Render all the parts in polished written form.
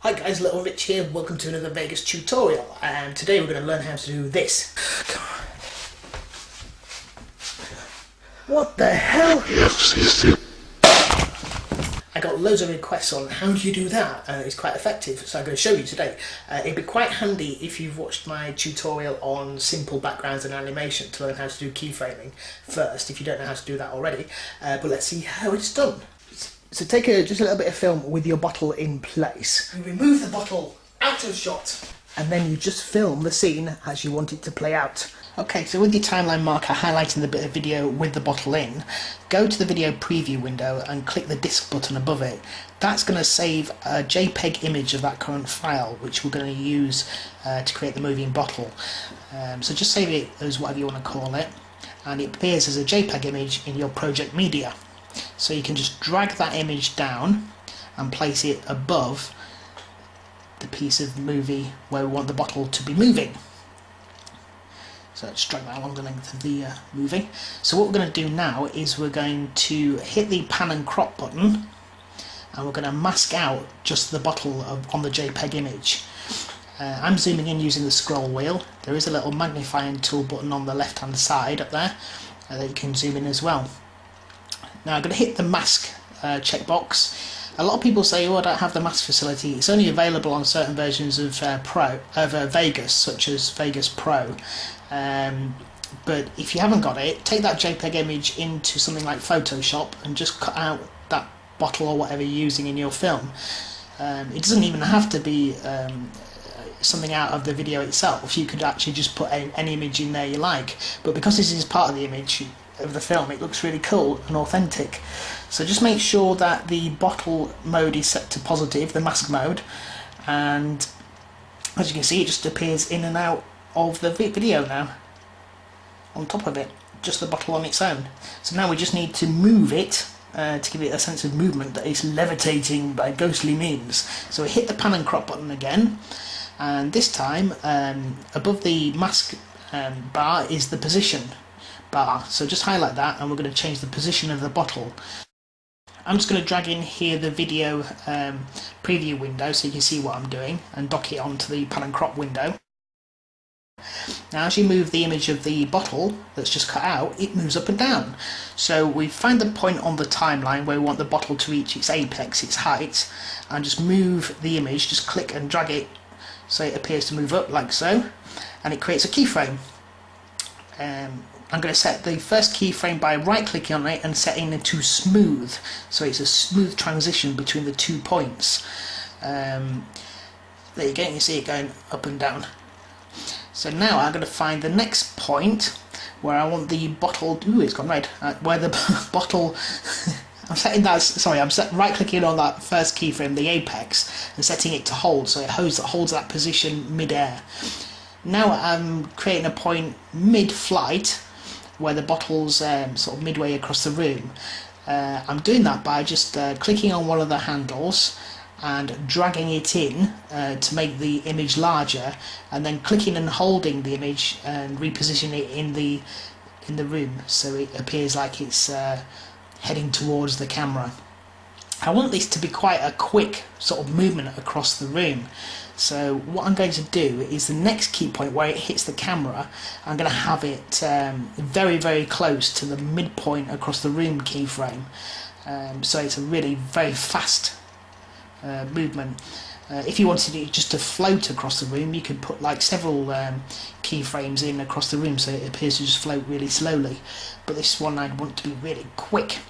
Hi guys, Little Rich here, welcome to another Vegas tutorial, and today we're going to learn how to do this. Come on. What the hell? I got loads of requests on how do you do that, and it's quite effective, so I'm going to show you today. It'd be quite handy if you've watched my tutorial on simple backgrounds and animation to learn how to do keyframing first, if you don't know how to do that already, but let's see how it's done. So take just a little bit of film with your bottle in place. You remove the bottle out of shot, and then you just film the scene as you want it to play out. Okay, so with your timeline marker highlighting the bit of video with the bottle in, go to the video preview window and click the disk button above it. That's going to save a JPEG image of that current file, which we're going to use to create the moving bottle. So just save it as whatever you want to call it, and it appears as a JPEG image in your project media. So you can just drag that image down and place it above the piece of movie where we want the bottle to be moving. So let's drag that along the length of the movie. So what we're going to do now is we're going to hit the pan and crop button, and we're going to mask out just the bottle on the JPEG image. I'm zooming in using the scroll wheel. There is a little magnifying tool button on the left hand side up there that you can zoom in as well. Now I'm going to hit the mask checkbox. A lot of people say, oh, I don't have the mask facility. It's only available on certain versions of Vegas, such as Vegas Pro. But if you haven't got it, take that JPEG image into something like Photoshop and just cut out that bottle or whatever you're using in your film. It doesn't even have to be something out of the video itself. You could actually just put any image in there you like. But because this is part of the image of the film, it looks really cool and authentic. So just make sure that the bottle mode is set to positive, the mask mode, and as you can see it just appears in and out of the video now on top of it, just the bottle on its own. So now we just need to move it to give it a sense of movement, that it's levitating by ghostly means. So we hit the pan and crop button again, and this time above the mask bar is the position bar, so just highlight that and we're going to change the position of the bottle. I'm just going to drag in here the video preview window so you can see what I'm doing and dock it onto the pan and crop window. Now as you move the image of the bottle that's just cut out, it moves up and down. So we find the point on the timeline where we want the bottle to reach its apex, its height, and just move the image, just click and drag it so it appears to move up like so, and it creates a keyframe. I'm going to set the first keyframe by right clicking on it and setting it to smooth, so it's a smooth transition between the 2 points. There you go, you see it going up and down. So now I'm going to find the next point where I want the bottle, ooh, it's gone red, where the bottle, I'm right clicking on that first keyframe, the apex, and setting it to hold, so it holds that position mid-air. Now I'm creating a point mid-flight where the bottle's sort of midway across the room. I'm doing that by just clicking on one of the handles and dragging it in to make the image larger, and then clicking and holding the image and repositioning it in the room so it appears like it's heading towards the camera. I want this to be quite a quick sort of movement across the room. So what I'm going to do is the next key point where it hits the camera, I'm going to have it very, very close to the midpoint across the room keyframe. So it's a really very fast movement. If you wanted it just to float across the room, you could put like several keyframes in across the room so it appears to just float really slowly. But this one I'd want to be really quick.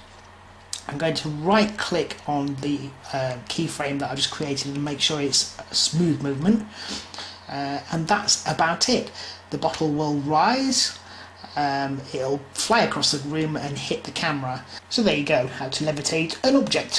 I'm going to right click on the keyframe that I just created and make sure it's a smooth movement, and that's about it. The bottle will rise, it'll fly across the room and hit the camera. So there you go, how to levitate an object.